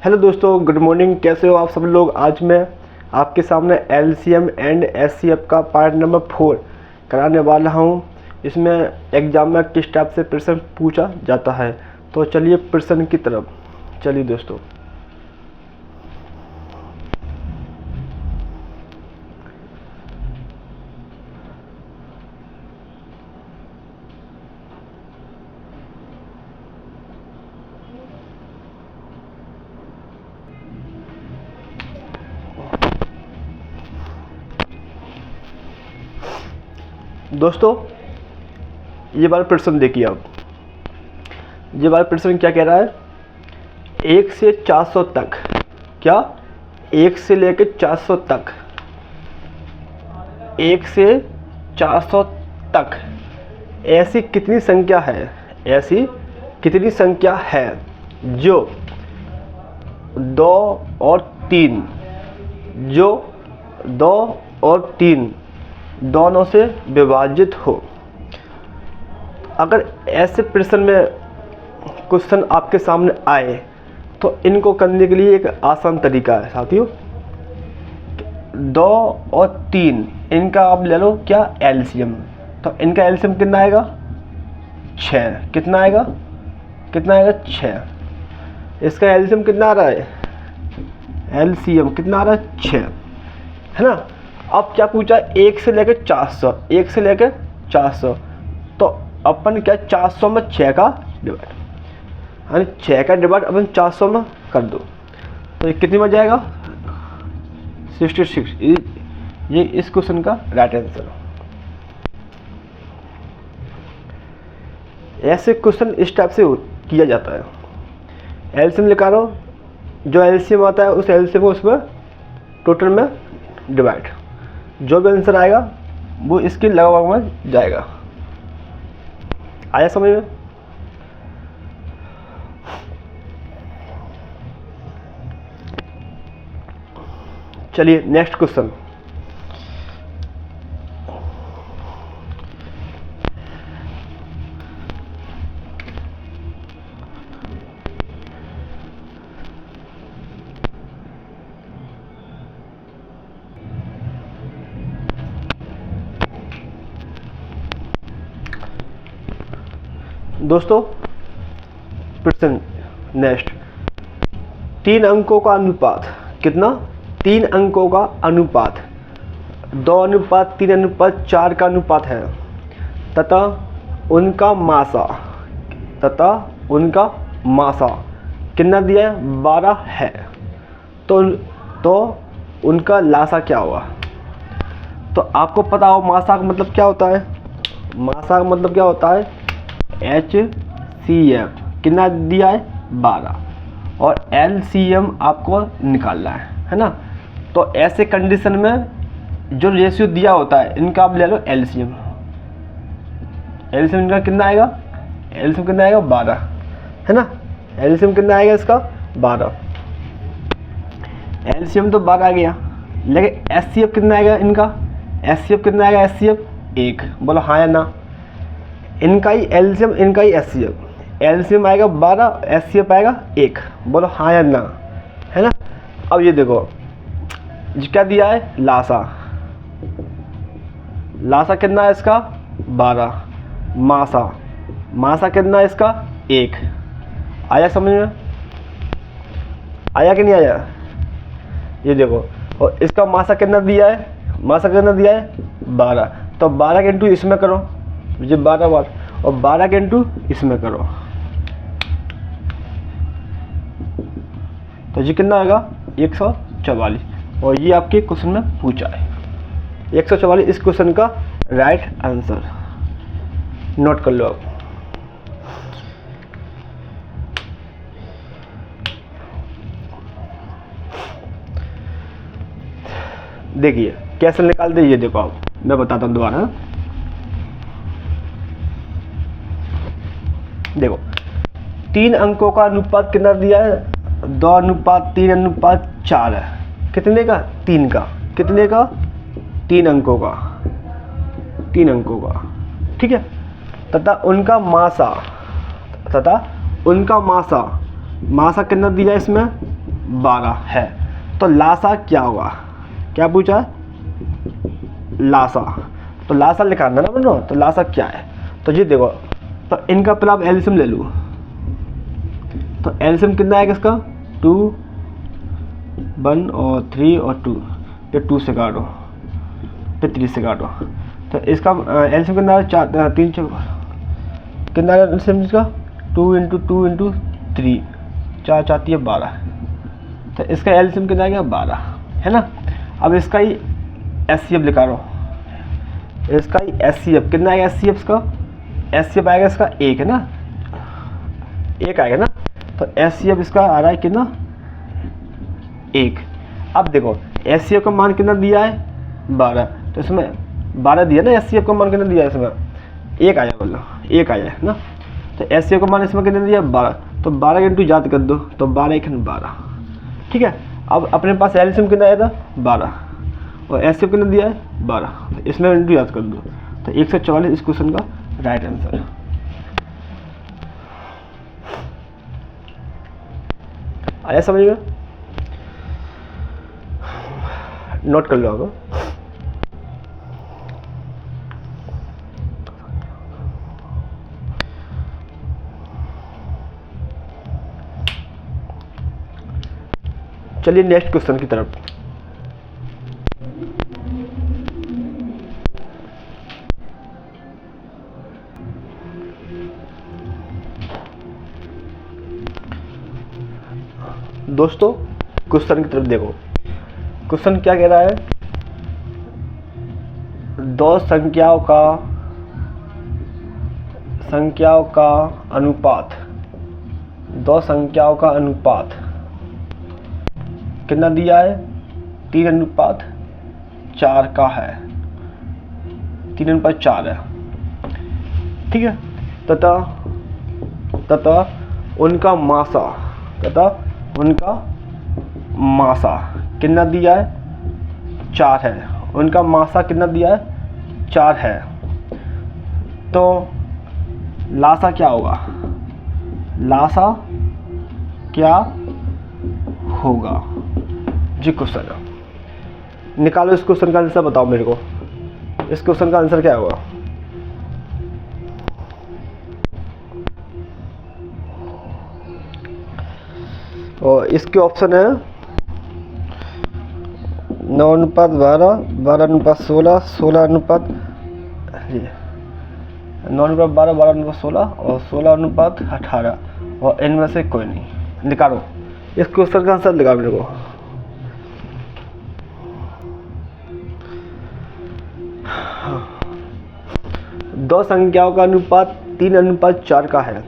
Hello दोस्तों, good morning. कैसे हो आप सब लोग। आज मैं आपके सामने एलसीएम एंड एचसीएफ का पार्ट नंबर 4 कराने वाला हूं। इसमें एग्जाम में किस टाइप से प्रश्न पूछा जाता है, तो चलिए प्रश्न की तरफ चलिए दोस्तों। दोस्तों ये वाला प्रश्न देखिए आप। ये वाला प्रश्न क्या कह रहा है, 1 से 400 तक, क्या 1 से लेकर 400 तक, 1 से 400 तक ऐसी कितनी संख्या है, ऐसी कितनी संख्या है जो 2 और 3, जो 2 और 3 दोनों से विभाजित हो। अगर ऐसे प्रश्न में क्वेश्चन आपके सामने आए तो इनको करने के लिए एक आसान तरीका है साथियों। 2 और 3 इनका आप ले लो क्या एलसीएम, तो इनका एलसीएम कितना आएगा 6। कितना आएगा 6। इसका एलसीएम कितना आ रहा है, एलसीएम कितना आ रहा है 6, है ना। अब क्या पूछा, 1 से लेकर 400, 1 से लेकर 400, तो अपन क्या 400 में 6 का डिवाइड, यानी 6 का डिवाइड अपन 400 में कर दो, तो ये कितनी में जाएगा 66। ये इस क्वेश्चन का राइट आंसर। ऐसे क्वेश्चन इस टाइप से किया जाता है। एलसीएम निकालो, जो एलसीएम आता है उस एलसीएम को उसमें टोटल में डिवाइड, जो भी आंसर आएगा वो इसके लगभग में जाएगा। आया समझ में। चलिए नेक्स्ट क्वेश्चन। दोस्तों प्रश्न नेक्स्ट, 3 अंकों का अनुपात कितना, 3 अंकों का अनुपात 2:3:4 का अनुपात है तथा उनका मासा कितना दिया है 12 है, तो उनका लासा क्या होगा। तो आपको पता हो मासा का मतलब क्या होता है, मासा का मतलब क्या होता है HCF कितना दिया है 12, और LCM आपको निकालना है ना। तो ऐसे कंडीशन में जो रेशियो दिया होता है इनका आप ले लो LCM। LCM इनका कितना आएगा, LCM कितना आएगा 12, है ना। LCM कितना आएगा इसका 12, LCM तो 12 आ गया, लेकिन HCF कितना आएगा इनका, HCF कितना आएगा, HCF 1। बोलो हाँ या ना। इनका ही एलसीएम, इनका ही एचसीएफ। एलसीएम आएगा 12, एचसीएफ आएगा 1। बोलो हाँ या ना, है ना। अब ये देखो क्या दिया है लासा, लासा कितना है इसका 12, मासा कितना है इसका 1। आया समझ में, आया कि नहीं आया। ये देखो, और इसका मासा कितना दिया है, मासा कितना दिया है 12, तो 12 के इंटू इसमें करो, ये 12 बार, और 12 के इंटू इसमें करो, तो ये कितना आएगा 144। और ये आपके क्वेश्चन में पूछा है 144 इस क्वेश्चन का राइट आंसर। नोट कर लो आप। देखिए कैसे निकालते, ये देखो आप, मैं बताता हूँ दोबारा। देखो 3 अंकों का अनुपात कितना दिया है 2:3:4 है। कितने का 3 का, कितने का 3 अंकों का, 3 अंकों का, ठीक है। तथा उनका मासा कितना दिया है इसमें 12 है। तो लासा क्या होगा, क्या पूछा है, लासा। तो लासा निकालना ना बनो, तो लासा क्या है, तो ये देखो, तो इनका पहले आप एलसीएम ले लूँ। तो एलसीएम कितना आएगा इसका, 2 1 और 3 और 2, ये 2 से काटो, फिर 3 से काटो। तो इसका एलसीएम कितना है, 4 3 कितना है एलसीएम इसका, 2 × 2 × 3, 4 4 3 12। तो इसका एलसीएम कितना आ गया, 12 है ना। अब इसका ही एचसीएफ लिखा रहा हूँ, इसका ही एचसीएफ कितना आएगा, एचसीएफ इसका एचसीएफ आएगा इसका 1 है ना, 1 आएगा ना। तो एचसीएफ इसका आ रहा है कितना, 1। अब देखो एचसीएफ का मान कितना दिया है, 12। तो इसमें 12 दिया ना, एचसीएफ का मान कितना दिया है इसमें, 1 आया, बोलो 1 आया है ना। तो एचसीएफ का मान इसमें कितना दिया, 12। तो 12 इंटू याद कर दो, तो 12 × 12, ठीक है। अब अपने पास एलसीएम कितना आया था, 12, और एचसीएफ कितना दिया है, 12। तो इसमें इंटू याद कर दो, तो 144 इस क्वेश्चन का राइट आंसर। आया समझ में, नोट कर लो आप। चलिए नेक्स्ट क्वेश्चन की तरफ। दोस्तों क्वेश्चन की तरफ देखो, क्वेश्चन क्या कह रहा है, दो संख्याओं का अनुपात, दो संख्याओं का अनुपात कितना दिया है, 3:4 का है, 3:4 है, ठीक है। तथा उनका मासा कितना दिया है, 4 है। उनका मासा कितना दिया है, 4 है। तो लासा क्या होगा, लासा क्या होगा, जी क्वेश्चन है। निकालो इस क्वेश्चन का आंसर, बताओ मेरे को इस क्वेश्चन का आंसर क्या होगा। और इसके ऑप्शन है 9:12, 12:16, 16:9:12, 12:16 और 16:18, और इनमें से कोई नहीं। निकालो इस क्वेश्चन का आंसर, निकालो मेरे को। दो संख्याओं का अनुपात 3:4 का है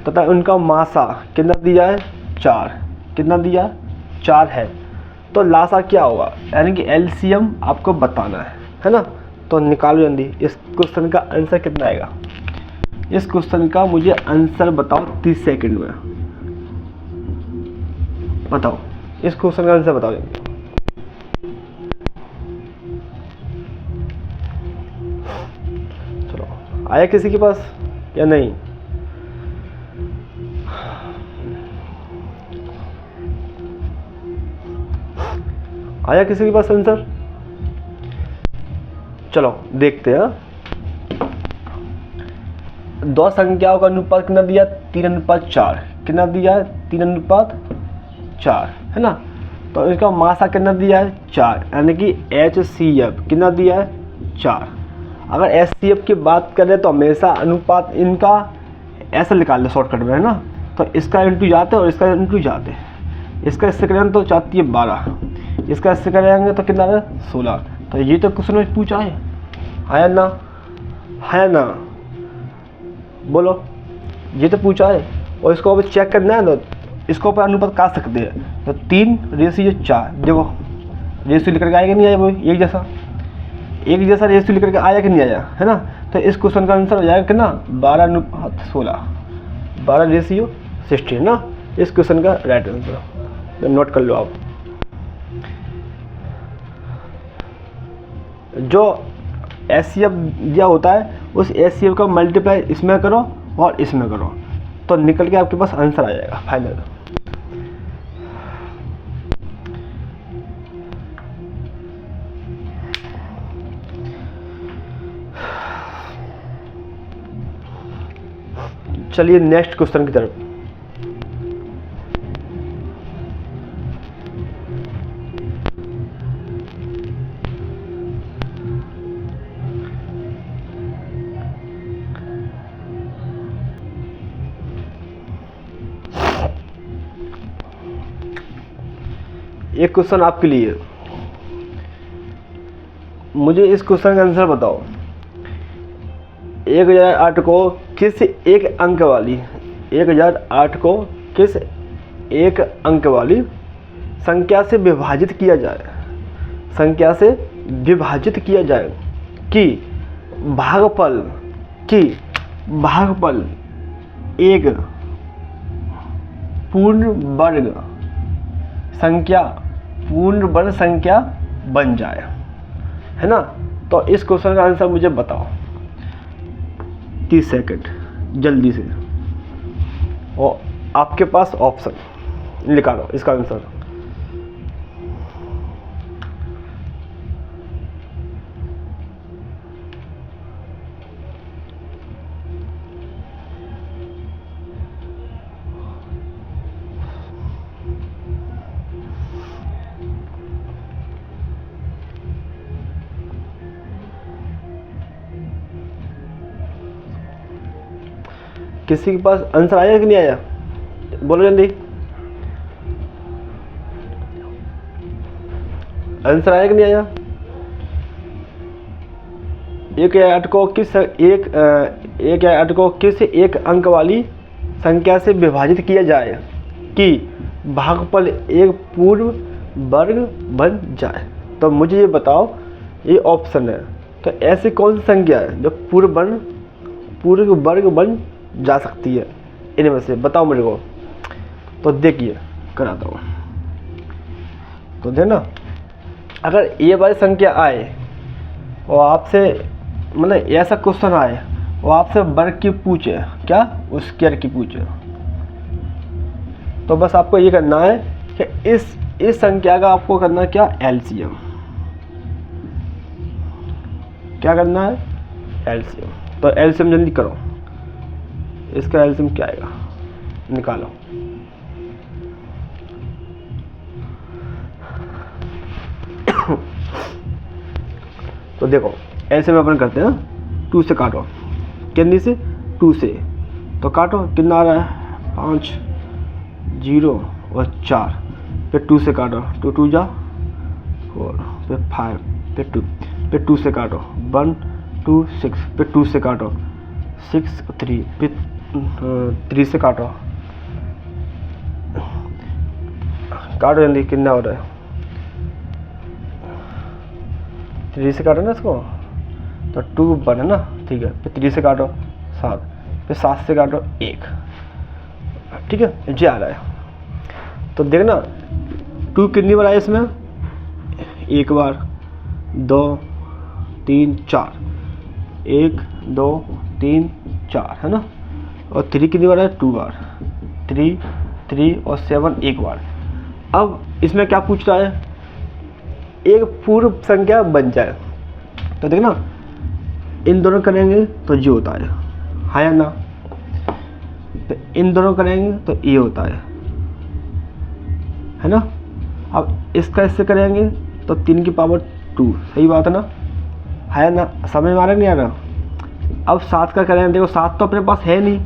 तथा उनका मासा कितना दिया है, 4, कितना दिया, 4 है। तो लासा क्या होगा, यानी कि एलसीएम आपको बताना है ना। तो निकालो जल्दी, इस क्वेश्चन का आंसर कितना आएगा। इस क्वेश्चन का मुझे आंसर बताओ 30 सेकंड में, बताओ इस क्वेश्चन का आंसर बताओ जल्दी। चलो आया किसी के पास या नहीं, आया किसी के पास आंसर। चलो देखते हैं। दो संख्याओं का अनुपात कितना दिया, 3:4, कितना दिया है, 3:4 है ना। तो इसका मासा कितना दिया है, 4, यानी कि HCF कितना दिया है, 4। अगर HCF की बात करें तो हमेशा अनुपात इनका ऐसा निकाल ले शॉर्टकट में, है ना। तो इसका इंटू जाते और इसका इंटू जाते, इसका इससे करेंगे तो जाती है 12, इसका इससे करेंगे तो कितना है, 16। तो ये तो क्वेश्चन में पूछा है ना, है ना, बोलो, ये तो पूछा है। और इसको अब चेक करना है तो इसको ऊपर अनुपात काट सकते हैं। तो 3:4, देखो रेशियो लिख करके आएगा नहीं आया, वो एक जैसा रेशियो लिख करके आया कि नहीं आया, है ना। तो इस क्वेश्चन का आंसर हो जाएगा कितना, 12:16, 12:60 ना। इस क्वेश्चन का राइट आंसर तो नोट कर लो आप। जो HCF दिया होता है उस HCF का मल्टीप्लाई इसमें करो और इसमें करो, तो निकल के आपके पास आंसर आ जाएगा फाइनल। चलिए नेक्स्ट क्वेश्चन की तरफ। एक क्वेश्चन आपके लिए, मुझे इस क्वेश्चन का आंसर बताओ। 1008 को किस एक अंक वाली 1008 को किस एक अंक वाली संख्या से विभाजित किया जाए, संख्या से विभाजित किया जाए कि भागफल एक पूर्ण वर्ग संख्या बन जाए, है ना। तो इस क्वेश्चन का आंसर मुझे बताओ 30 सेकंड जल्दी से, और आपके पास ऑप्शन निकालो इसका आंसर। किसी के पास आंसर आया कि नहीं आया, बोलो जल्दी। आंसर आया कि नहीं आया? 1008 को किस एक अंक वाली संख्या से विभाजित किया जाए कि भागफल एक पूर्ण वर्ग बन जाए। तो मुझे ये बताओ, ये ऑप्शन है, तो ऐसी कौन सी संख्या है जो पूर्ण वर्ग बन जा सकती है, इनमें से बताओ मेरे को। तो देखिए कराता हूँ, तो देखना, अगर ये वाली संख्या आए और आपसे मतलब ऐसा क्वेश्चन आए और आपसे वर्ग की पूछे, क्या स्क्वायर की पूछे, तो बस आपको ये करना है कि इस संख्या का आपको करना है क्या, एलसीएम। क्या करना है, एलसीएम। तो एलसीएम जल्दी करो, इसका एलसीएम क्या आएगा, निकालो। तो देखो एलसीएम अपन करते हैं, 2 से काटो, कितनी से, 2 से, तो काटो कितना आ रहा है, 5 0 और 4, फिर 2 से काटो, 2 2 जा 4, फिर 5, फिर 2, फिर 2 से काटो, 1 2 6, फिर 2 से काटो 6 3, फिर 3 से काटो जल्दी, कितना हो रहा है, 3 से काटो ना इसको, तो 2 1 है ना, ठीक है। फिर 3 से काटो 7, फिर 7 से काटो 1, ठीक है, जी आ रहा है। तो देखना 2 कितनी बार आया इसमें, 1 बार, 2 3 4, 1 2 3 4, है ना। और 3 कितनी बार है, 2 बार, 3 3 और 7 1 बार। अब इसमें क्या पूछ रहा है, एक पूर्ण संख्या बन जाए। तो देखना इन दोनों करेंगे तो जी होता है या ना, तो इन दोनों करेंगे तो ये होता है ना। अब इसका इससे करेंगे तो 3 की पावर 2, सही बात है ना, है ना, समझ में आ रहा नहीं आ रहा। अब 7 का करेंगे, देखो 7 तो अपने पास है नहीं,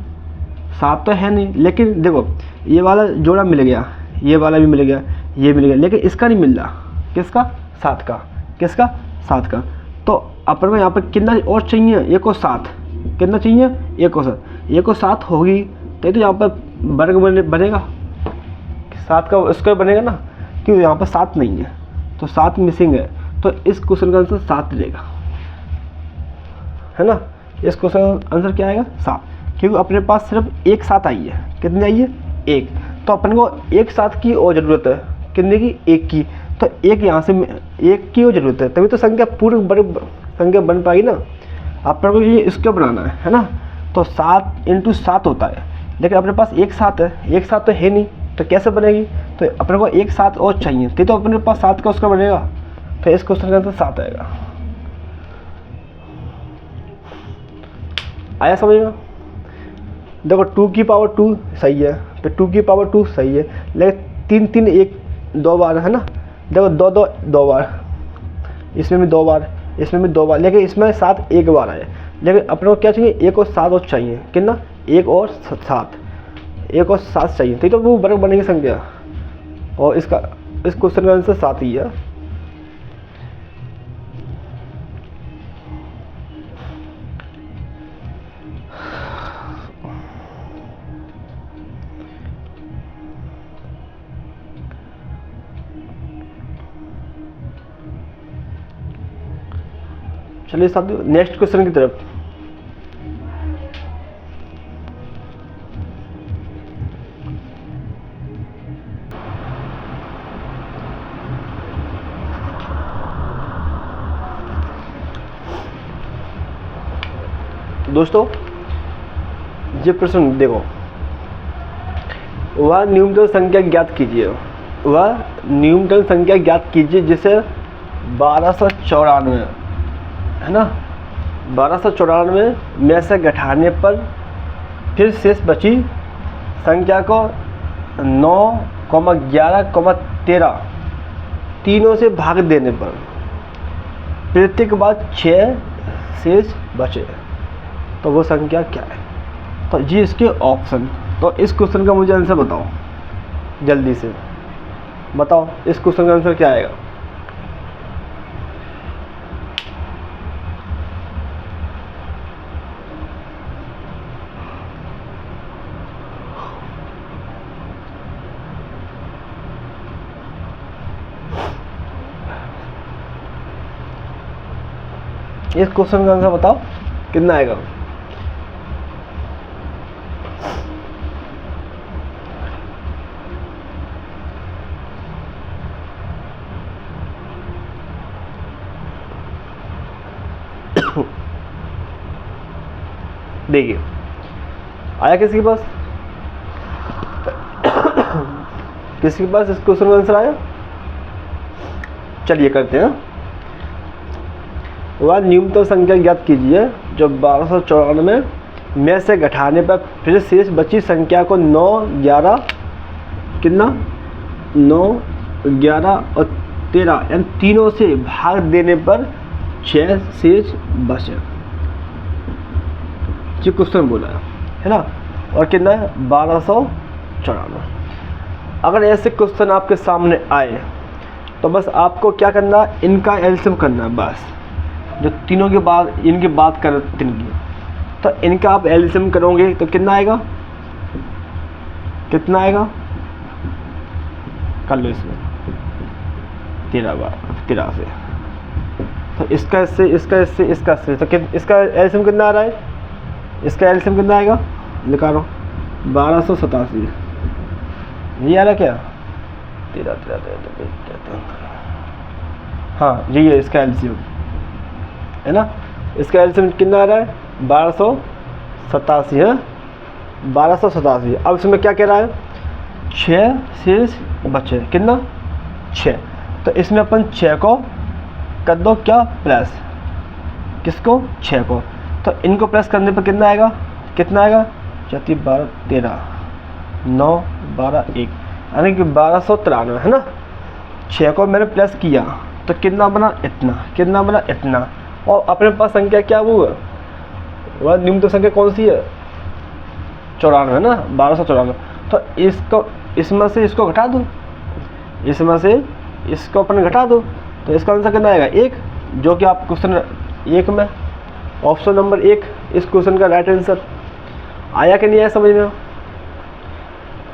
7 तो है नहीं, लेकिन देखो ये वाला जोड़ा मिल गया, ये वाला भी मिल गया, ये मिल गया, लेकिन इसका नहीं मिल रहा, किसका, 7 का, किसका, 7 का। तो अपन को यहाँ पर कितना और चाहिए, 1 और 7, कितना चाहिए, 1 और 7, 1 और 7 होगी तो यहाँ पर वर्ग बनेगा, 7 का स्क्वायर बनेगा ना, क्योंकि यहाँ पर 7 नहीं है, तो 7 मिसिंग है। तो इस क्वेश्चन का आंसर 7 रहेगा, है ना। इस क्वेश्चन का आंसर क्या आएगा, 7, क्योंकि अपने पास सिर्फ एक 7 आई है, कितनी आई है, 1। तो अपन को एक 7 की और ज़रूरत है, कितने की, 1 की। तो 1 यहाँ से 1 की और ज़रूरत है, तभी तो संख्या पूर्ण वर्ग संख्या बन पाएगी ना। अपन को ये इसका बनाना है ना। तो 7 × 7 होता है, लेकिन अपने पास एक 7 है, एक 7 तो है नहीं, तो कैसे बनेगी। तो अपने को एक 7 और चाहिए, तो अपने पास 7 का उसका बनेगा। तो इस क्वेश्चन का आंसर 7 आएगा। आया समझ में। देखो 2 की पावर 2 सही है, फिर 2 की पावर 2 सही है, लेकिन 3 3 1 2 बार है ना। देखो 2 2 2 बार, इसमें भी 2 बार, इसमें भी 2 बार, लेकिन इसमें 7 एक बार आए। लेकिन अपने को क्या चाहिए, 1 और 7 और चाहिए, कितना 1 और 7, 1 और 7 चाहिए, ठीक है। तो वो वर्ग बनेगी संख्या, और इस क्वेश्चन का आंसर 7 ही है। चलिए साथियों नेक्स्ट क्वेश्चन की तरफ। दोस्तों ये प्रश्न देखो, वह न्यूनतम संख्या ज्ञात कीजिए, वह न्यूनतम संख्या ज्ञात कीजिए जिसे 1294 है ना, 1294 में से घटाने पर फिर शेष बची संख्या को 9, 11, 13 तीनों से भाग देने पर प्रत्येक के बाद 6 शेष बचे, तो वो संख्या क्या है। तो ये इसके ऑप्शन, तो इस क्वेश्चन का मुझे आंसर बताओ, जल्दी से बताओ इस क्वेश्चन का आंसर क्या आएगा। इस क्वेश्चन का आंसर बताओ कितना आएगा। देखिए आया किसी के पास, किसी के पास इस क्वेश्चन का आंसर आया। चलिए करते हैं। वह न्यूनतम संख्या ज्ञात कीजिए जो 1294 में से घटाने पर फिर शेष बची संख्या को 9, 11 कितना 9, 11 और 13 यानी तीनों से भाग देने पर 6 शेष बचे। जो क्वेश्चन बोला है ना, और कितना है 1294। अगर ऐसे क्वेश्चन आपके सामने आए तो बस आपको क्या करना है, इनका एलसीएम करना है बस। जो तीनों के बाद इनकी बात कर इनकी, तो इनका आप एलसीएम करोगे तो कितना आएगा, कितना आएगा कर लो इसमें 13 से, तो इसका इससे इसका इससे इसका इससे, तो इसका एलसीएम कितना आ रहा है, इसका एलसीएम कितना आएगा लिखा रहा हूँ 1287। ये आ रहा क्या 13 हाँ यही है इसका एलसीएम है ना। इसका एलसीएम कितना आ रहा है 1287 है, 1287। अब इसमें क्या कह रहा है 6 शेष बचे, कितना 6, तो इसमें अपन 6 को कर दो क्या प्लस, किसको 6 को, तो इनको प्लस करने पर कितना आएगा, कितना आएगा 4 12 13 9 12 1 यानी कि 1293 है ना। 6 को मैंने प्लस किया तो कितना बना इतना, कितना बना इतना, और अपने पास संख्या क्या वो है, वह न्यूनतम संख्या कौन सी है 94 है ना, 1294। तो इसको इसमें से इसको घटा दो, इसमें से इसको अपन घटा दो, तो इसका आंसर कितना आएगा 1, जो कि आप क्वेश्चन 1 में ऑप्शन नंबर 1 इस क्वेश्चन का राइट आंसर आया कि नहीं आया समझ में।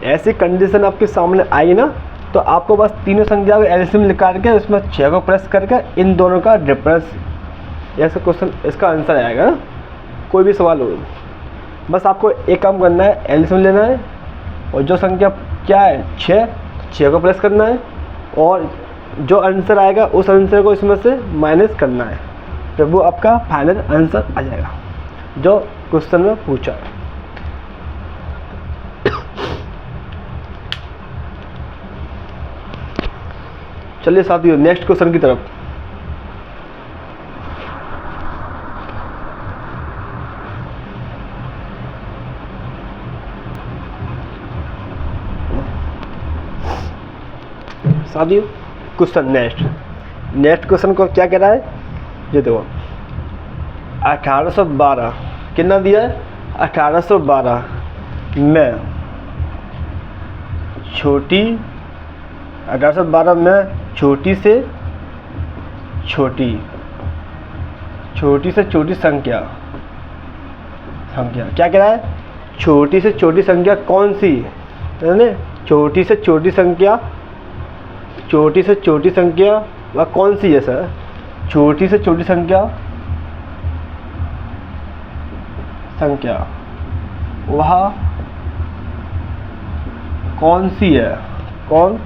ऐसी कंडीशन आपके सामने आई ना, तो आपको बस तीनों संख्या को एलसीएम निकाल के उसमें 6 को प्लस करके इन दोनों का डिफरेंस, ऐसा क्वेश्चन इसका आंसर आएगा। कोई भी सवाल हो बस आपको एक काम करना है, एलसीएम लेना है और जो संख्या क्या है 6 को प्लस करना है, और जो आंसर आएगा उस आंसर को इसमें से माइनस करना है, तो वो आपका फाइनल आंसर आ जाएगा जो क्वेश्चन में पूछा है। चलिए साथियों नेक्स्ट क्वेश्चन की तरफ। शादी क्वेश्चन नेक्स्ट क्वेश्चन को क्या कह रहा है, ये देखो 1812 कितना दिया है, 1812 में छोटी 1812 में छोटी से छोटी संख्या क्या कह रहा है, छोटी से छोटी संख्या कौन सी है ना, छोटी से छोटी संख्या वह कौन सी है सर, छोटी से छोटी संख्या वह कौन सी है, कौन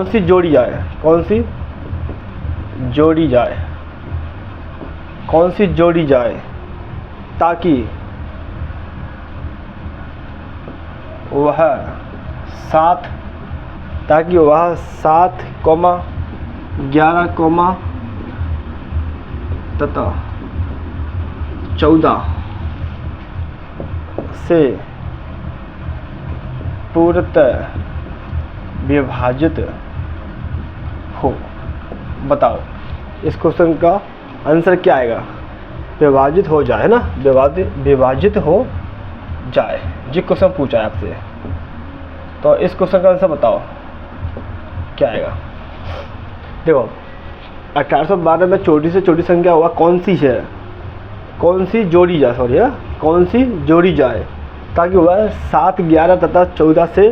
सी जोड़ी जाए, कौन सी जोड़ी जाए ताकि वह 7, 11, तथा 14 से पूर्णतः विभाजित हो। बताओ इस क्वेश्चन का आंसर क्या आएगा, विभाजित हो जाए ना, विभाजित हो जाए, जो क्वेश्चन पूछा है आपसे। तो इस क्वेश्चन का आंसर बताओ क्या आएगा। देखो 1812 में छोटी से छोटी संख्या हुआ कौन सी है, कौन सी जोड़ी जाए ताकि वह 7, 11 तथा 14 से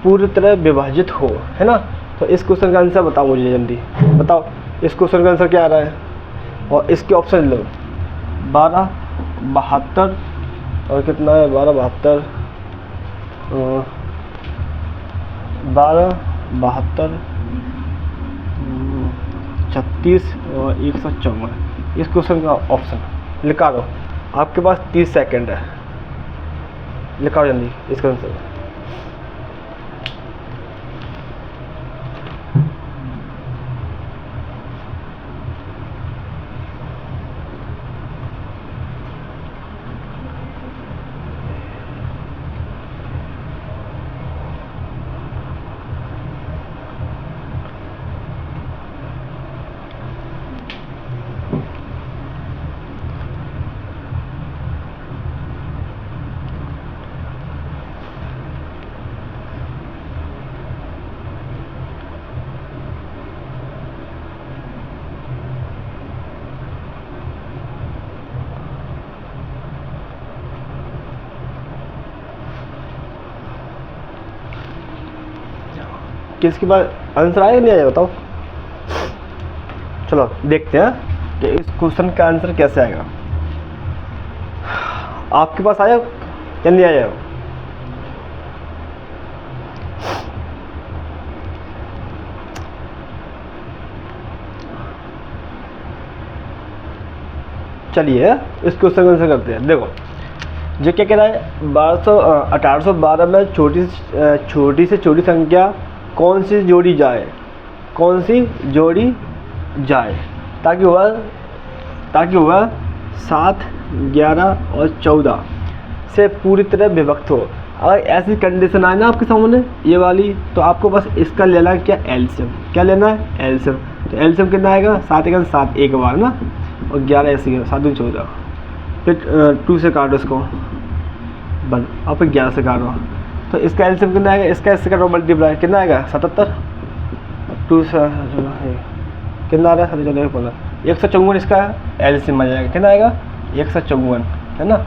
पूरी तरह विभाजित हो, है ना। तो इस क्वेश्चन का आंसर बताओ मुझे जल्दी, बताओ इस क्वेश्चन का आंसर क्या आ रहा है। और इसके ऑप्शन लो 12, 72 और कितना है 12, 72, 36 और 154। इस क्वेश्चन का ऑप्शन लिखा दो, आपके पास 30 सेकंड है, लिखाओ जल्दी इसका आंसर। किसके पास आंसर आया नहीं आया बताओ। चलो देखते हैं कि इस क्वेश्चन का आंसर कैसे आएगा। आपके पास आया या नहीं आया। चलिए इस क्वेश्चन का आंसर करते हैं। देखो जो क्या कह रहा है 1812 में छोटी से छोटी संख्या कौन सी जोड़ी जाए ताकि वह 7, 11 और 14 से पूरी तरह विभक्त हो। अगर ऐसी कंडीशन आए ना आपके सामने ये वाली, तो आपको बस इसका लेना है क्या, एलसीएम। क्या लेना है, एलसीएम। तो एलसीएम कितना आएगा 7 1 7 एक बार ना, और 11 ऐसे 7 2 14, फिर 2 से काटो इसको 1 और फिर 11 से काटो, तो इसका एलसीएम कितना आएगा, इसका इससे काटो मल्टीप्लाई कितना आएगा 77, 2 से कितना आ रहा है 7 154, इसका एलसीएम आ जाएगा कितना आएगा 154, है ना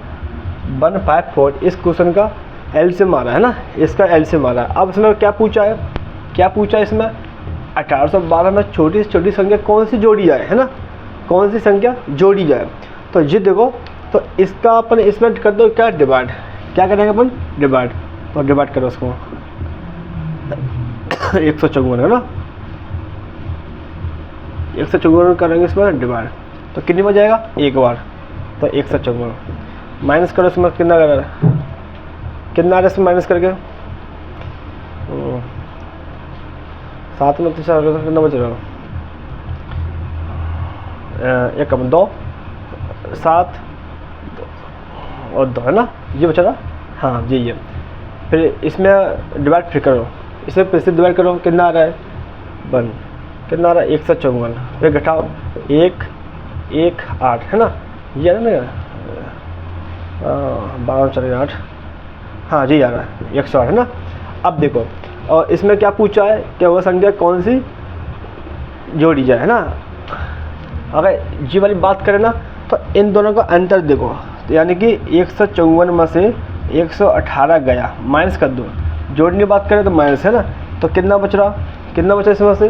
154। इस क्वेश्चन का एलसीएम आ रहा है ना, इसका एलसीएम आ रहा है। अब इसमें क्या पूछा है इसमें 1812 में छोटी से छोटी संख्या कौन सी जोड़ी जाए, है ना, कौन सी संख्या जोड़ी जाए। तो ये देखो, तो इसका अपन इसमें कर दो क्या, डिवाइड। क्या करेंगे अपन, डिवाइड। तो डिवाइड करो उसको 154 है ना, 154 करेंगे इसमें डिवाइड, तो कितनी बार जाएगा एक बार, तो 154 माइनस करो इसमें कितना आ रहा है इसमें माइनस करके 7 में कितना बच रहा है 1 2 7 और 2 है ना, ये बचा रहा, हाँ जी ये फिर इसमें डिवाइड फिर करो, इसमें फिर से डिवाइड करो, कितना आ रहा है 1, कितना आ रहा है 154, फिर घटाओ 1 1 8 है ना, ये है ना 12 4 8, हाँ जी आ रहा है 108 है ना। अब देखो और इसमें क्या पूछा है कि वह संख्या कौन सी जोड़ी जाए, है ना। अगर जी वाली बात करें ना तो इन दोनों का अंतर देखो, तो यानी कि 154 में से 118 गया, माइनस कर दो, जोड़ने की बात करें तो माइनस है ना, तो कितना बच रहा, कितना बचा इसमें से,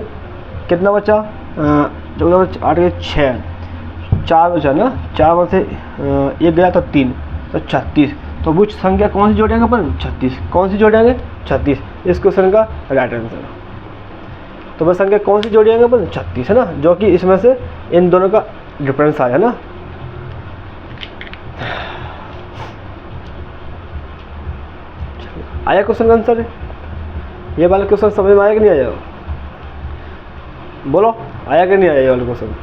कितना बचा 8 के 6 4 बचा ना, 4 में से 1 गया तो 3, तो 36। तो वो संख्या कौन सी जोड़ेंगे अपन 36, कौन सी जोड़ेंगे 36, इस क्वेश्चन का राइट आंसर। तो वह संख्या कौन सी जोड़ेंगे अपन 36 है ना, जो कि इसमें से इन दोनों का डिफरेंस आया ना। आया क्वेश्चन का आंसर है, ये वाला क्वेश्चन समझ में आया कि नहीं आया, बोलो आया कि नहीं आया ये वाला क्वेश्चन।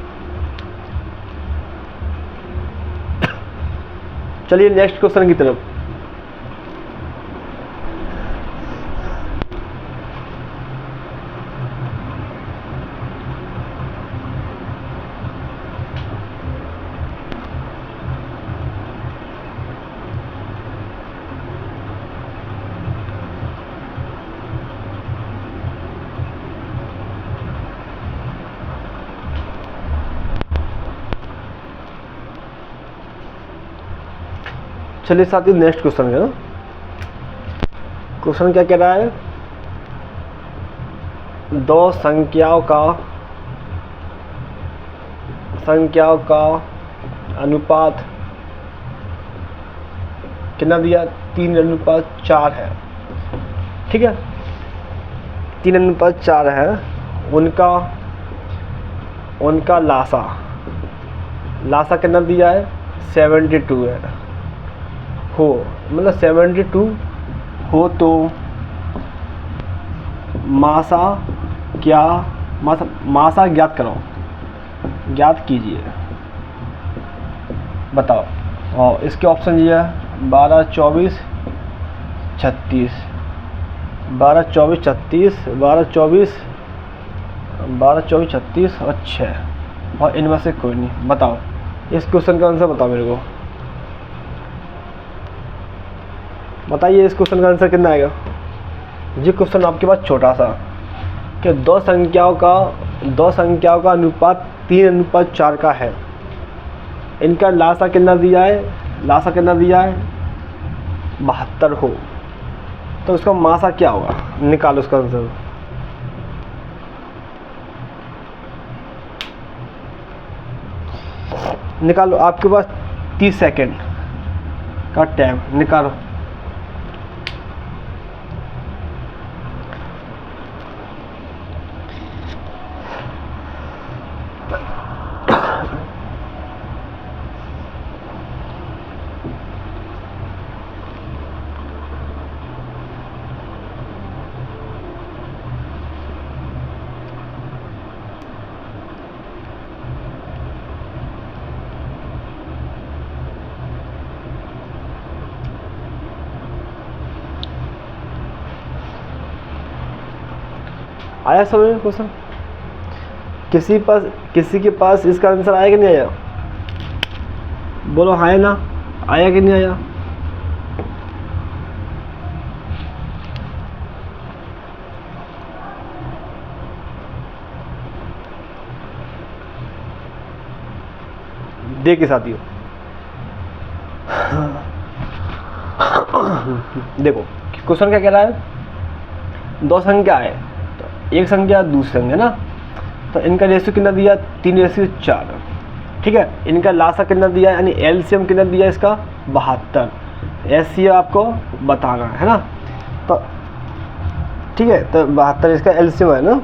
चलिए नेक्स्ट क्वेश्चन की तरफ। चलिए साथ ही नेक्स्ट क्वेश्चन है ना, क्वेश्चन क्या कह रहा है, दो संख्याओं का अनुपात कितना दिया 3:4 है, ठीक है 3:4 है, उनका लासा कितना दिया है 72 है, हो मतलब 72 हो तो मासा ज्ञात कीजिए, बताओ। और इसके ऑप्शन ये है 12 24 36, 12 24 36, 12 24 36 और 6, और इनमें से कोई नहीं, बताओ इस क्वेश्चन का आंसर बताओ मेरे को, बताइए इस क्वेश्चन का आंसर कितना आएगा। ये क्वेश्चन आपके पास छोटा सा कि दो संख्याओं का अनुपात 3:4 का है, इनका लासा कितना दिया है 72 हो, तो उसका मासा क्या होगा, निकालो उसका आंसर। निकालो, आपके पास 30 सेकेंड का टाइम, निकालो। आया समझ में क्वेश्चन, किसी के पास इसका आंसर आया कि नहीं आया, बोलो हाँ या ना, आया कि नहीं आया। देखिए साथियों, देखो क्वेश्चन क्या कह रहा है, दो संख्या है, तो एक संख्या दूसरी संख्या ना, तो इनका रेशियो कितना दिया 3:4, ठीक है। इनका लासा कितना दिया यानी एलसीएम कितना दिया इसका 72, ऐसे आपको बताना है ना, तो ठीक है, तो 72 इसका एलसीएम है ना,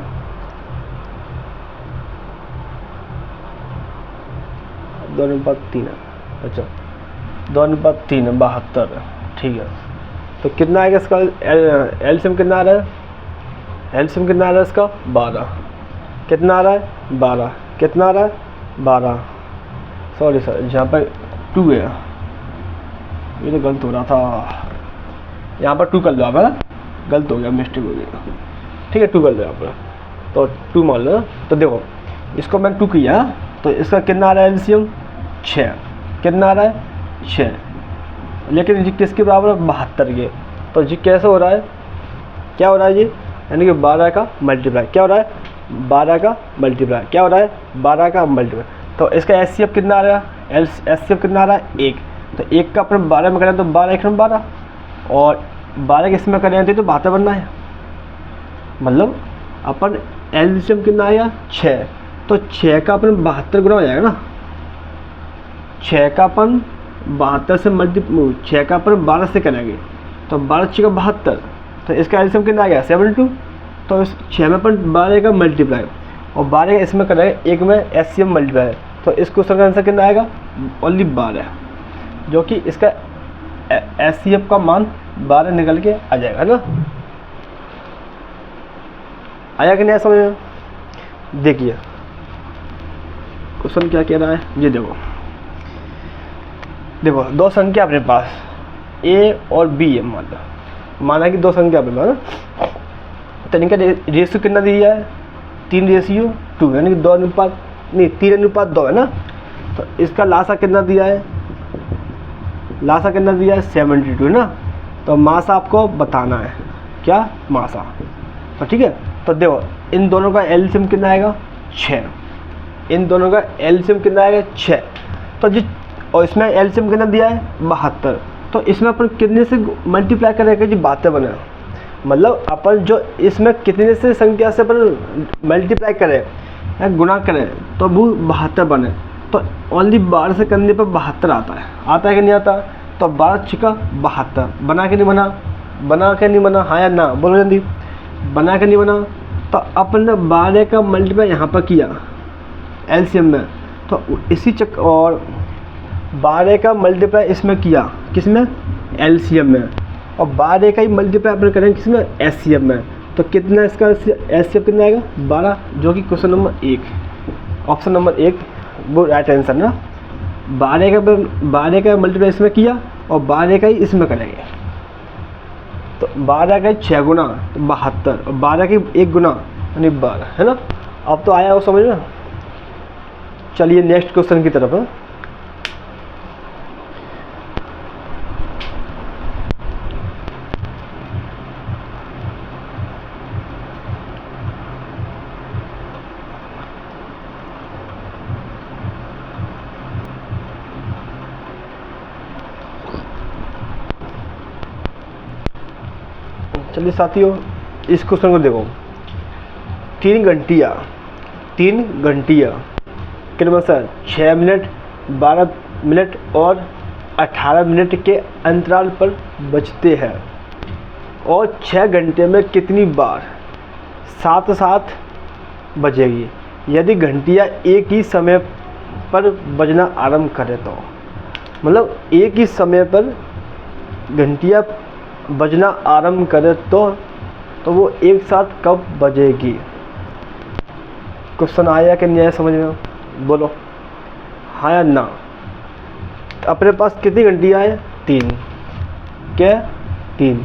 दोनों पर 3, अच्छा 2:3 72, ठीक है। तो कितना आएगा इसका एलसीएम कितना आ रहा है, एलसीएम कितना आ रहा है इसका 12, कितना आ रहा है 12, कितना आ रहा है 12, सॉरी सर जहाँ पर 2 है, ये तो गलत हो रहा था, यहाँ पर 2 कर लो आप, है ना, गलत हो गया, मिस्टेक हो गया, ठीक है 2 कर लो यहाँ पर, तो 2 मान लो। तो देखो इसको मैंने 2 किया, तो इसका कितना आ रहा है एलसीएम 6, कितना आ रहा है 6, लेकिन जी किसके बराबर है 72 के। तो जी कैसे हो रहा है, क्या हो रहा है ये, यानी कि 12 का मल्टीप्लाई, क्या हो रहा है 12 का मल्टीप्लाई, क्या हो रहा है 12 का मल्टीप्लाई। तो इसका एचसीएफ कितना आ रहा है, एचसीएफ कितना आ रहा है 1, तो 1 का अपन 12 में करें तो 12 1 में 12, और 12 के इसमें करें तो 72 बनना है, मतलब अपन एलसीएम कितना आया 6, तो 6 का अपन 72 गुना हो जाएगा ना, 6 का अपन 72 से 6 का अपन 12 से करेंगे तो 12 6 का 72, तो इसका एलसीएम कितना आ गया 72। तो इस 6 में अपन 12 का मल्टीप्लाई और 12 का इसमें करेंगे 1 में एचसीएम मल्टीप्लाई, तो इस क्वेश्चन का आंसर कितना आएगा ओनली 12, जो कि इसका एचसीएफ का मान 12 निकल के आ जाएगा ना। आया कि नहीं समझ में? देखिए क्वेश्चन क्या कह रहा है, ये देखो देखो 2 संख्या अपने पास ए और बी है, माना कि 2 संख्या अपने पास, तो इनका रेशियो कितना दिया है 3:2, यानी कि 3:2 है ना। तो इसका लासा कितना दिया है, लासा कितना दिया है 72 है ना। तो मासा आपको बताना है, क्या मासा, तो ठीक है। तो देखो इन दोनों का एलसीएम कितना आएगा 6, इन दोनों का एलसीएम कितना आएगा 6, तो जी और इसमें एलसीएम कितना दिया है 72, तो इसमें अपन कितने से मल्टीप्लाई करेंगे जी 72 बने, मतलब अपन जो इसमें कितने से संख्या से अपन मल्टीप्लाई करें या गुना करें तो वो 72 बने। तो ओनली 12 से करने पर 72 आता है कि नहीं आता। तो 12 6 का 72 बना के नहीं बना, बना के नहीं बना, हाँ या ना बोलो जल्दी, बना के नहीं बना। तो अपन ने 12 का मल्टीप्लाई यहाँ पर किया एलसीएम में, तो इसी चक्कर और 12 का मल्टीप्लाई इसमें किया किसमें एलसीएम में, और 12 का ही मल्टीप्लाई अपन करेंगे किसमें एचसीएफ में, तो कितना इसका एचसीएफ कितना आएगा 12, जो कि क्वेश्चन नंबर 1 ऑप्शन नंबर 1 वो राइट आंसर ना। 12 का मल्टीप्लाई इसमें किया और 12 का ही इसमें करेंगे, तो 12 का 6 गुना तो 72 और 12 की 1 गुना यानी 12 है ना। अब तो आया हो समझ में। चलिए नेक्स्ट क्वेश्चन की तरफ है। चलिए साथियों इस क्वेश्चन को देखो, 3 घंटियाँ कितना सर 6 मिनट 12 मिनट और 18 मिनट के अंतराल पर बजते हैं, और 6 घंटे में कितनी बार साथ साथ बजेगी। यदि घंटियाँ एक ही समय पर बजना आरंभ करें तो, मतलब एक ही समय पर घंटियाँ बजना आरंभ करे तो वो एक साथ कब बजेगी। क्वेश्चन आया कि नहीं आया समझ में, बोलो हाँ या ना। अपने पास कितनी घंटियाँ हैं 3, क्या 3,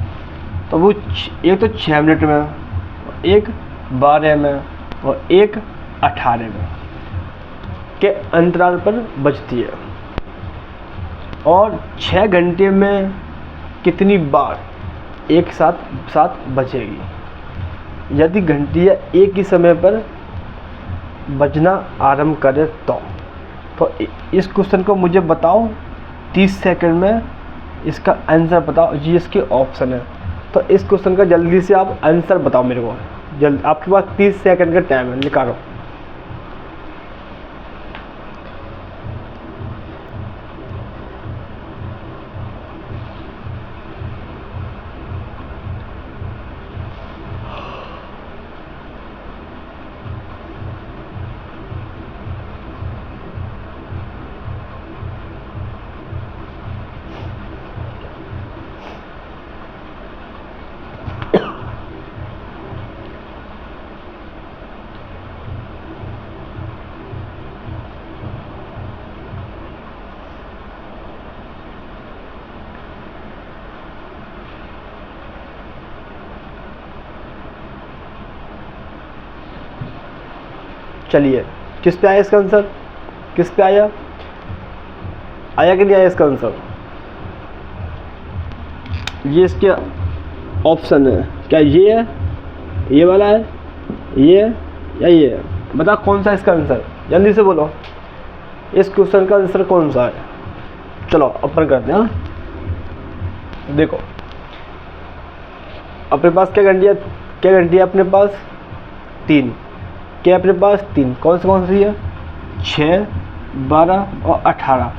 तो वो एक तो 6 मिनट में, एक 12 में और एक 18 में के अंतराल पर बजती है, और 6 घंटे में कितनी बार एक साथ बजेगी। यदि घंटियाँ एक ही समय पर बजना आरंभ करे तो इस क्वेश्चन को मुझे बताओ 30 सेकंड में इसका आंसर बताओ। जी इसके ऑप्शन है, तो इस क्वेश्चन का जल्दी से आप आंसर बताओ मेरे को, जल्दी आपके पास 30 सेकंड का टाइम है, निकालो। चलिए किस पे आया इसका आंसर, किस पे आया, आया कि नहीं आया इसका आंसर? ये इसके ऑप्शन है, क्या ये है, ये वाला है, ये है या ये है? बता कौन सा इसका आंसर, जल्दी से बोलो इस क्वेश्चन का आंसर कौन सा है। चलो अपन करते हैं। देखो अपने पास क्या घंटियाँ, क्या घंटी है अपने पास, 3, क्या अपने पास 3, कौन सी है, 6, 12 और 18।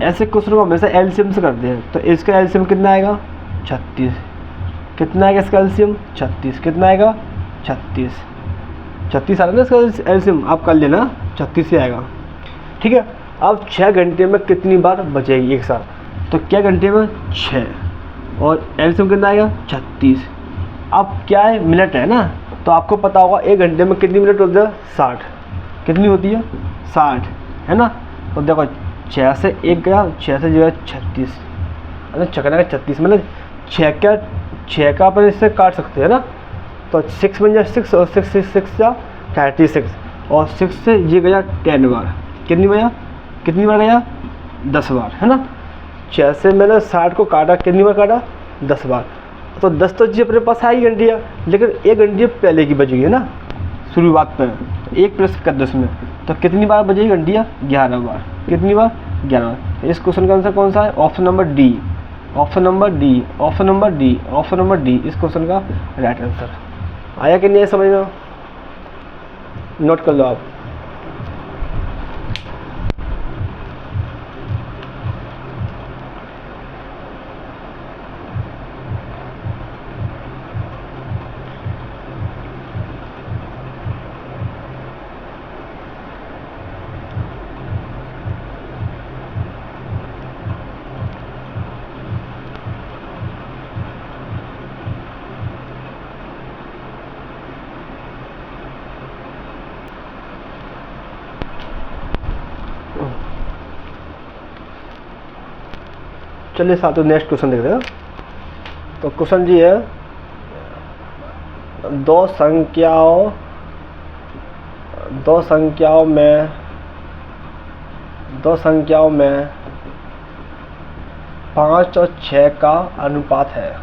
ऐसे क्वेश्चन को हमेशा एलसीएम से करते हैं। तो इसका एलसीएम कितना आएगा, 36। कितना आएगा इसका एलसीएम, 36। कितना आएगा, 36। 36 आ रहा है ना इसका एलसीएम, आप कर लेना 36 से आएगा। ठीक है, अब 6 घंटे में कितनी बार बचेगी एक साथ, तो क्या घंटे में 6 और एलसीएम कितना आएगा 36। अब क्या है, मिनट है ना, तो आपको पता होगा 1 घंटे में कितनी मिनट होती है, 60। कितनी होती है, 60 है ना। तो देखो 6 से 1 गया, 6 से जो है 36, अरे चकना का 36, मतलब 6 का अपन इससे काट सकते हैं ना। तो 6 बन जाए 6 और 6 जा 36 और 6 से ये गया 10 बार, कितनी बार गया 10 बार है ना। 6 से मैंने 60 को काटा, कितनी बार काटा, 10 बार। तो 10 तो जी अपने पास आई घंटियाँ, लेकिन 1 घंटी पहले की बची है ना शुरुआत में, तो 1 प्लस कर दो उसमें, तो कितनी बार बजेगी घंटियाँ, 11 बार। कितनी बार, 11 बार। इस क्वेश्चन का आंसर कौन सा है, option number D, option number D, option number D, option number D इस क्वेश्चन का राइट आंसर। आया कि नहीं है समझ में, नोट कर लो आप। चलिए साथ में नेक्स्ट क्वेश्चन देखते हैं। तो क्वेश्चन जी है, दो संख्याओं में 5 और 6 का अनुपात है।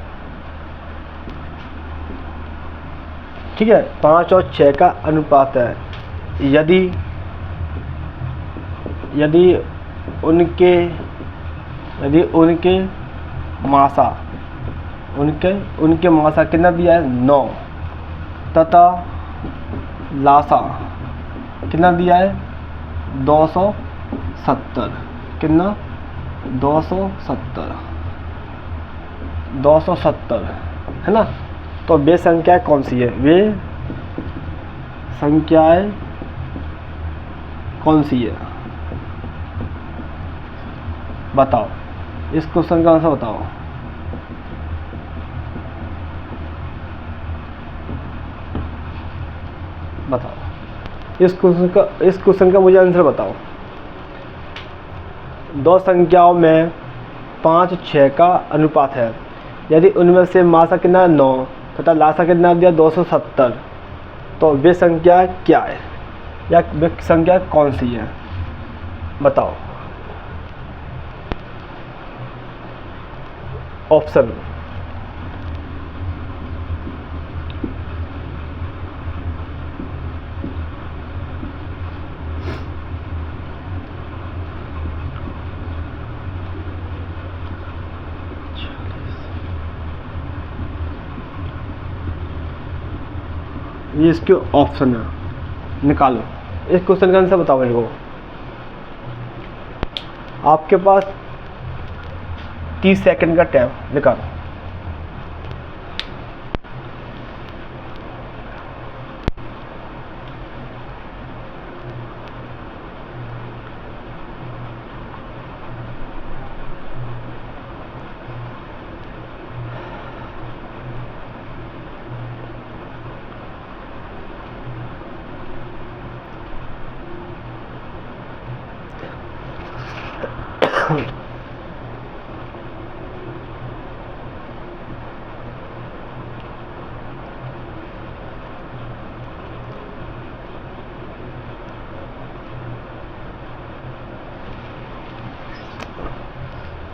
ठीक है, 5 और 6 का अनुपात है। यदि उनके मासा कितना दिया है, 9, तथा लासा कितना दिया है, 270। कितना, 270 है ना। तो वे संख्याएं कौन सी है, वे संख्याएं कौन सी है, बताओ इस क्वेश्चन का आंसर बताओ। इस क्वेश्चन का मुझे आंसर बताओ। दो संख्याओं में 5 6 का अनुपात है। यदि उनमें से मासा कितना 9 तथा लासा कितना दिया 270, तो वे संख्या क्या है या वे संख्या कौन सी है, बताओ। ऑप्शन, ये इसके ऑप्शन है, निकालो। इस क्वेश्चन का आंसर बताओ मेरे को। आपके पास 30 सेकंड का टाइम, निकालो।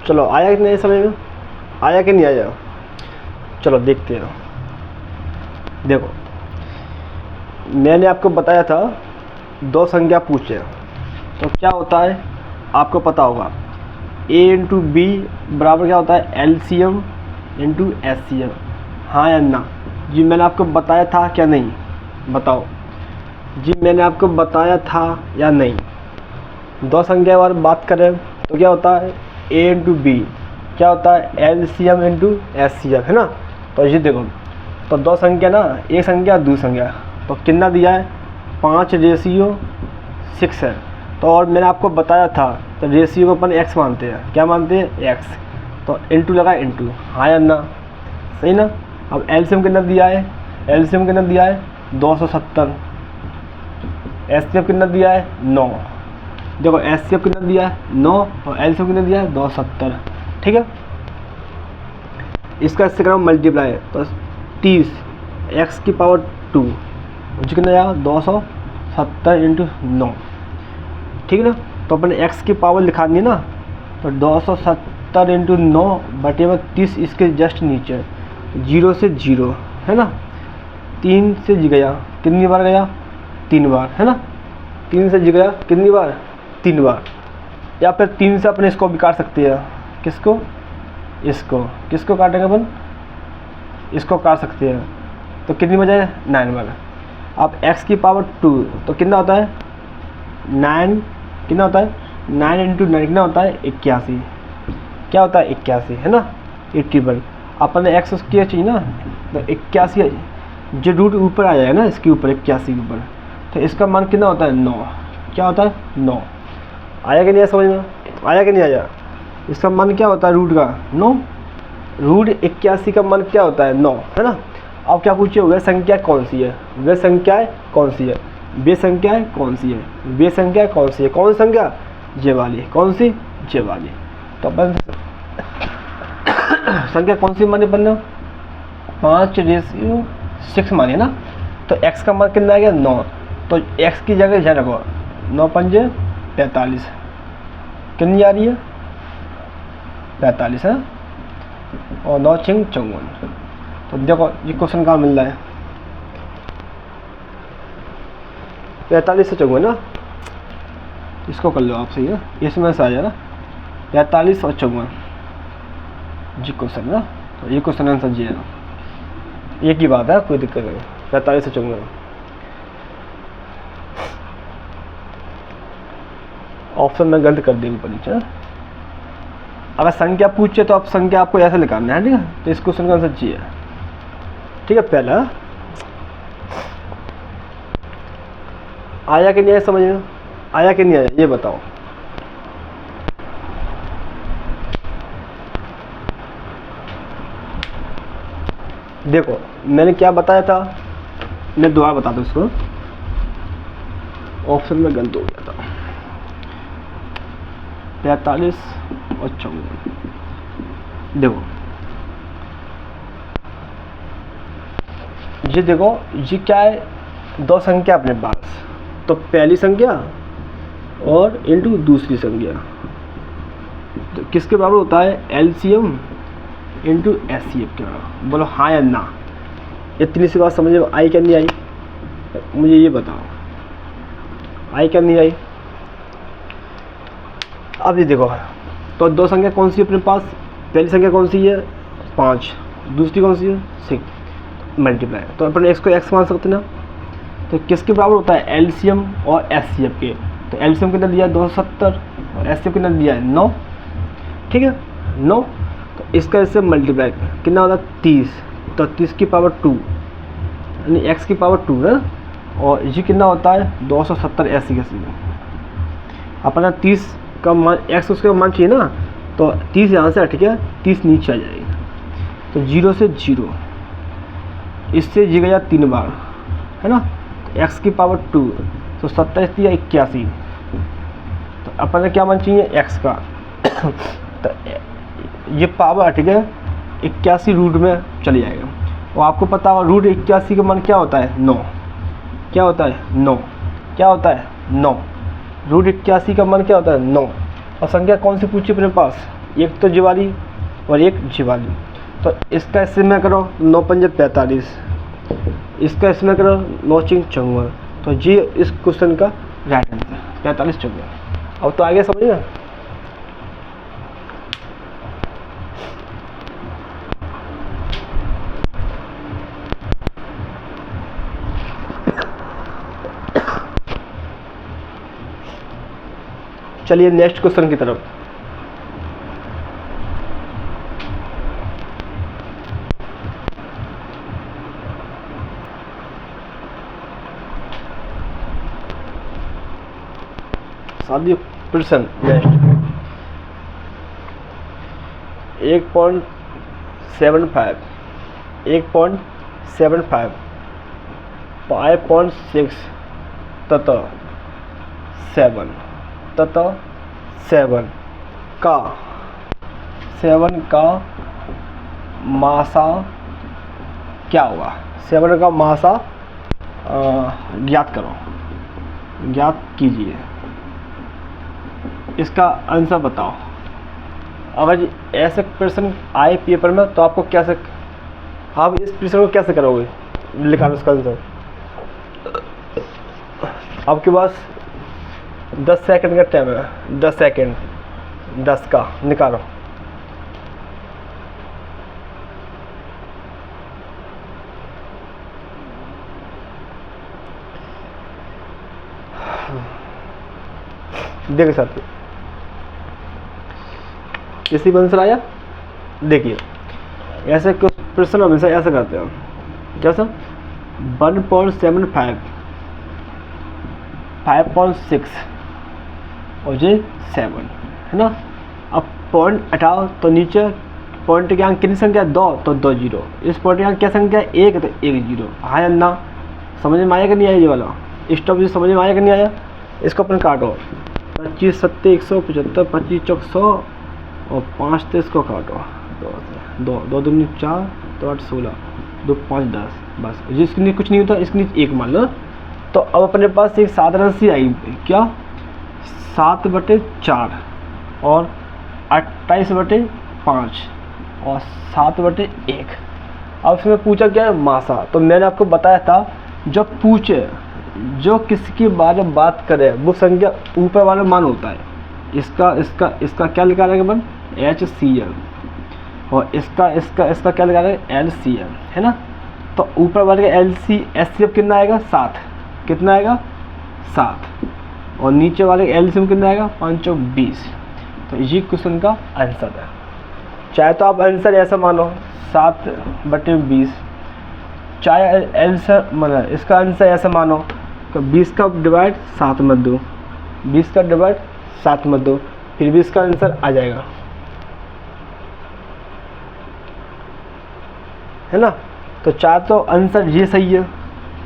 चलो आया कि नहीं समझ में, आया कि नहीं आया? चलो देखते हैं। देखो मैंने आपको बताया था दो संख्या पूछे, तो क्या होता है आपको पता होगा, a इंटू बी बराबर क्या होता है, LCM इंटू SCM, हाँ या ना? जी मैंने आपको बताया था क्या नहीं, बताओ जी, मैंने आपको बताया था या नहीं? दो संख्या के बारे में बात करें तो क्या होता है, a इंटू बी क्या होता है, LCM इंटू SCM, है ना? तो ये देखो, तो दो संख्या ना, एक संख्या दूसरी संख्या, तो कितना दिया है, 5:6 है। तो और मैंने आपको बताया था, तो रेशियो को अपन x मानते हैं, क्या मानते हैं, x, तो इंटू लगा इंटू, हाँ या ना? सही ना? अब LCM कितना दिया है, LCM कितना दिया है 270, SCM कितना दिया है 9, देखो SCM कितना दिया है 9 और LCM कितना दिया है 270, ठीक है? इसका इससे करो मल्टीप्लाई, तो 30 x की पावर 2 मुझे कितना आया 270 इंटू 9, ठीक है ना? तो अपन x की पावर लिखानी है ना, तो 270 इंटू 9 बटे में 30, इसके जस्ट नीचे 0 से 0, है ना? 3 से जी गया, कितनी बार गया, 3 बार, है ना? 3 से जी गया कितनी बार, 3 बार। या फिर 3 से अपने इसको भी काट सकते हैं, किसको, इसको, किसको काटेंगे अपन, इसको काट सकते हैं, तो कितनी बजाय 9 बार। अब x की पावर 2 तो कितना होता है 9, कितना होता है 9 इंटू 9 कितना होता है 81, क्या होता है 81, है ना? 81 अपन ने x किया चाहिए ना, तो 81 जो रूट ऊपर आ जाएगा ना, इसके ऊपर 81 के ऊपर, तो इसका मान कितना होता है 9, क्या होता है 9। आया कि नहीं आया समझ में, आया कि नहीं आया? इसका मान क्या होता है रूट का 9, रूट 81 का मान क्या होता है 9, है ना? अब क्या पूछिए, वह संख्या कौन सी है, वह संख्या कौन सी है, वे संख्या कौन सी है, वे संख्या कौन सी है, कौन संख्या, जे वाली, कौन सी, जे वाली। तो अपन संख्या कौन सी मानी बनना, 5:6 मानी ना, तो x का मान कितना आ गया 9, तो x की जगह ध्यान रखो, 9 पंजे 45, कितनी आ रही है 45, है, और 9 6 54। तो देखो ये क्वेश्चन कहाँ मिल रहा है, 45 से 54 ना, इसको कर लो आप, सही है, इसमें से आ जाए ना 45 और 54 जी क्वेश्चन ना, तो ये क्वेश्चन आंसर जी है, एक ही बात है, कोई दिक्कत नहीं, 45 से 54। ऑप्शन में गलत कर दी ऊपर नीचे। अगर संख्या पूछे तो आप संख्या आपको ऐसे निकालना है, ठीक है? तो इस क्वेश्चन का आंसर जी है, ठीक है? पहला आया कि नहीं आया समझ में, आया कि नहीं आया ये बताओ। देखो मैंने क्या बताया था, मैं दोबारा बता दूं इसको, ऑप्शन में गलत हो गया था, 45 और 54। देखो ये देखो, ये क्या है, दो संख्या अपने पास, तो पहली संख्या और इंटू दूसरी संख्या, तो किसके बराबर होता है, LCM इंटू SCM के बराबर। बोलो हाँ या ना, इतनी सी बात समझ में आई क्या नहीं आई, मुझे ये बताओ, आई क्या नहीं आई? अब ये देखो, तो दो संख्या कौन सी है अपने पास, पहली संख्या कौन सी है 5, दूसरी कौन सी है 6, मल्टीप्लाई, तो अपन x को x मान सकते ना, तो किसके बराबर होता है LCM और SCM के, तो LCM कितना दिया है 270 और SCM कितना दिया है 9, ठीक है 9, तो इसका इससे मल्टीप्लाई कितना होता है 30, तो 30 की पावर 2 यानी x की पावर 2 है, और ये कितना होता है 270 ऐसी कैसी, अपना 30 का मान x उसका मान चाहिए ना, तो 30 यहाँ से हट गया, 30 नीचे आ जाएगी, तो 0 से 0, इससे जी गया 3 बार, है ना? तो x की पावर 2, तो 27 या 81, तो अपन ने क्या मान चाहिए x का तो ये पावर हट गया 81 रूट में चले जाएगा, और आपको पता होगा रूट 81 का मान क्या होता है 9, क्या होता है 9, क्या होता है 9, रूट 81 का मान क्या होता है 9, और संख्या कौन सी पूछी अपने पास एक तो जीवाली और एक जीवाली। तो इसका इसमें करो 9 पंजे 45, इसका इसमें करो 9 चिंग 54। तो जी इस क्वेश्चन का राइट आंसर 45 54। अब तो आगे समझिए ना। चलिए नेक्स्ट क्वेश्चन की तरफ। सादी प्रश्न नेक्स्ट 1.75 5.6 तथा 7 का मासा क्या होगा? 7 का मासा ज्ञात करो, ज्ञात कीजिए, इसका आंसर बताओ। अगर ऐसे प्रश्न आए पेपर में तो आपको कैसे, आप इस प्रश्न को कैसे करोगे? लिखा उसका आंसर। आपके पास 10 सेकंड का टाइम है, 10 सेकंड, 10 का निकालो। देखिए साथियों, किसी में आंसर आया? देखिए ऐसे कुछ प्रश्न हमेशा ऐसा करते हैं, जैसा 1.75 5.6 और ये 7 है ना। अब पॉइंट हटाओ तो नीचे पॉइंट के अंक कितनी संख्या? 2, तो 2 जीरो। इस पॉइंट के अंक क्या संख्या? 1, तो 1 जीरो। हाँ या ना? समझ में आया कि नहीं आया? ये वाला स्टॉप जी समझ में आया कि नहीं आया? इसको अपन काटो, 25 7 175, 25 चौक 100 और 5 तो इसको काटो, 2 2 4 तो 8 16 2 5 10, बस जिसके लिए कुछ नहीं होता इसके नीचे 1 मान लो। तो अब अपने पास एक साधारण सी आई, क्या? 7/4 और 28/5 और 7/1। अब इसमें पूछा क्या है? मासा। तो मैंने आपको बताया था, जब पूछे जो किसके बारे में बात करे वो संख्या ऊपर वाला मान होता है। इसका क्या लिखा रहेगा बन? HCl, और इसका क्या लिखा रहेगा? LCl, है ना। तो ऊपर वाले का HCl कितना आएगा? 7। कितना आएगा? 7। और नीचे वाले का LCM कितना आएगा? 5 चौक 20। तो ये क्वेश्चन का आंसर है। चाहे तो आप आंसर ऐसा मानो 7/20, चाहे आंसर मतलब इसका आंसर ऐसा मानो तो 20 का डिवाइड 7 मत दो, 20 का डिवाइड 7 मत दो, फिर भी इसका आंसर आ जाएगा, है ना। तो चाहे तो आंसर ये सही है,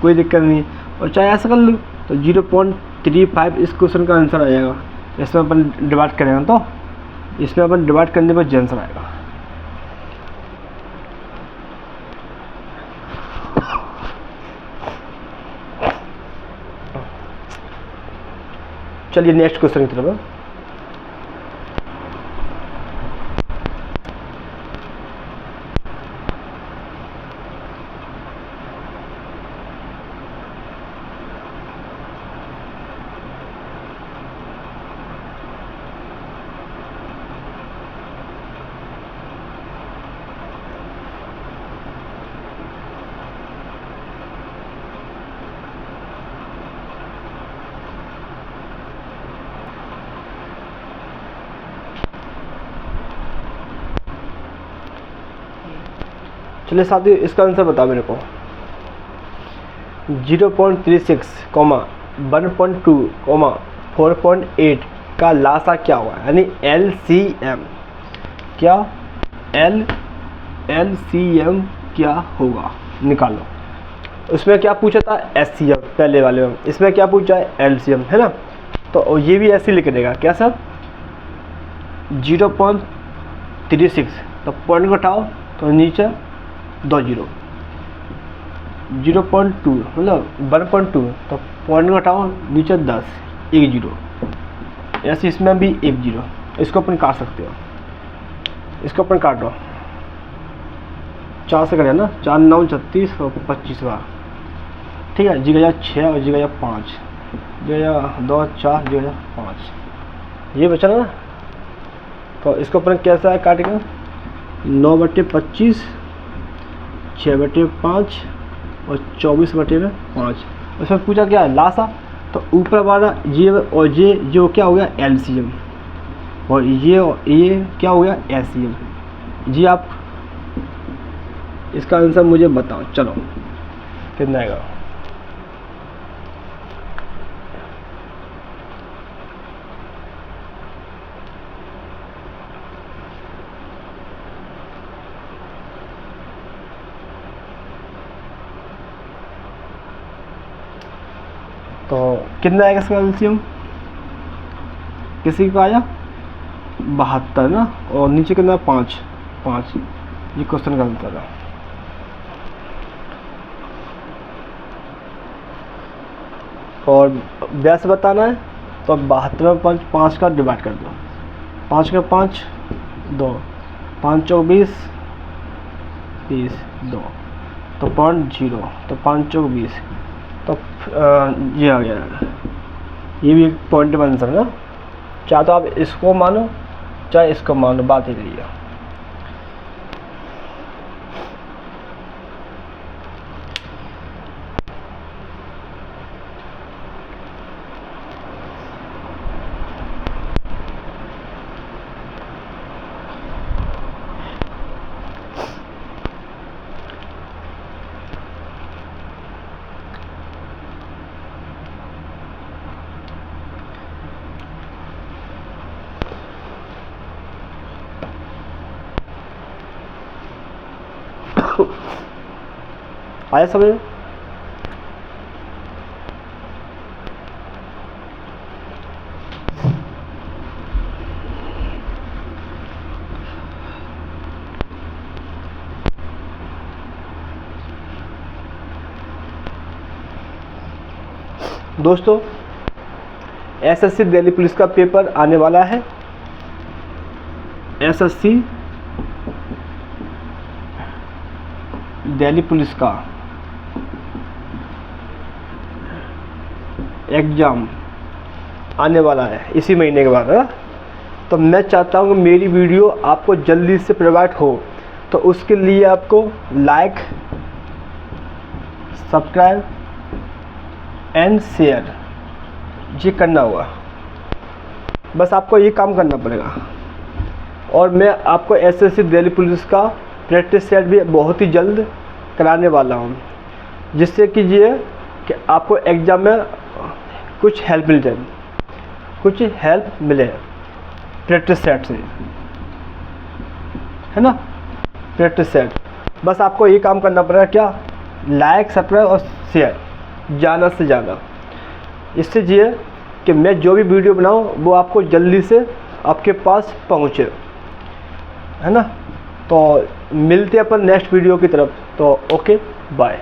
कोई दिक्कत नहीं, और चाहे ऐसा कर लो तो 0.35 इस क्वेश्चन का आंसर आ जाएगा। इसमें अपन डिवाइड करेंगे तो इसमें अपन डिवाइड करने पर आंसर आएगा। चलिए नेक्स्ट क्वेश्चन की तरफ। चलिए साथियों, इसका आंसर बताओ मेरे को। 0.36, 1.2, 4.8 का लासा क्या हुआ? यानी LCM क्या? LCM क्या होगा? निकालो। उसमें क्या पूछा था? SCM पहले वाले में। इसमें क्या पूछा है? LCM, है ना। तो ये भी ऐसे लिख देगा क्या सर? 0.36, तो पॉइंट को उठाओ तो नीचे 2 जीरो, 0.2 मतलब 1.2, तो पॉइंट को हटाओ नीचे 10, 1 जीरो। ऐसे इसमें भी 1 जीरो, इसको अपन काट सकते हो। इसको अपन काटो, 4 से करें ना, 4 9 36 और 25 बार, ठीक है। जी गया 6 और जी गया 5, जी गया 2 4 जी गया 5, ये बचा ना। तो इसको अपन कैसा है काटेंगे, 9/25, 6/5 और 24/5। उसमें पूछा क्या है लासा, तो ऊपर वाला ये और ये जो क्या हो गया एलसीएम, और ये क्या हो गया एलसीएम। जी आप इसका आंसर मुझे बताओ, चलो कितना आएगा। तो कितना आएगा इसका एलसीएम, किसी का आया 72 ना, और नीचे कितना 5 5, ये क्वेश्चन का आंसर है। और वैसे बताना है तो 72 में 5 का डिवाइड कर दो, 5 का 5 2, 5 चौक 20 20 2, तो 0.0, तो 5 चौक 20, तो ये आ गया, ये भी एक पॉइंट आंसर है ना। चाहे तो आप इसको मानो चाहे इसको मानो, बात ही नहीं है। आया समझ में? दोस्तों एसएससी दिल्ली पुलिस का पेपर आने वाला है। एसएससी दिल्ली पुलिस का एग्ज़ाम आने वाला है इसी महीने के बाद है। तो मैं चाहता हूँ कि मेरी वीडियो आपको जल्दी से प्रोवाइड हो, तो उसके लिए आपको लाइक, सब्सक्राइब एंड शेयर ये करना होगा। बस आपको ये काम करना पड़ेगा। और मैं आपको एसएससी दिल्ली पुलिस का प्रैक्टिस सेट भी बहुत ही जल्द कराने वाला हूँ, जिससे कि ये कि आपको एग्ज़ाम में कुछ हेल्प मिल जाए, कुछ हेल्प मिले प्रैक्टिस सेट से, है ना। प्रैक्टिस सेट बस आपको ये काम करना पड़ेगा, क्या, लाइक, सब्सक्राइब और शेयर ज़्यादा से ज़्यादा। इससे ये कि मैं जो भी वीडियो बनाऊँ वो आपको जल्दी से आपके पास पहुँचे, है ना। तो मिलते हैं अपन नेक्स्ट वीडियो की तरफ। तो ओके बाय।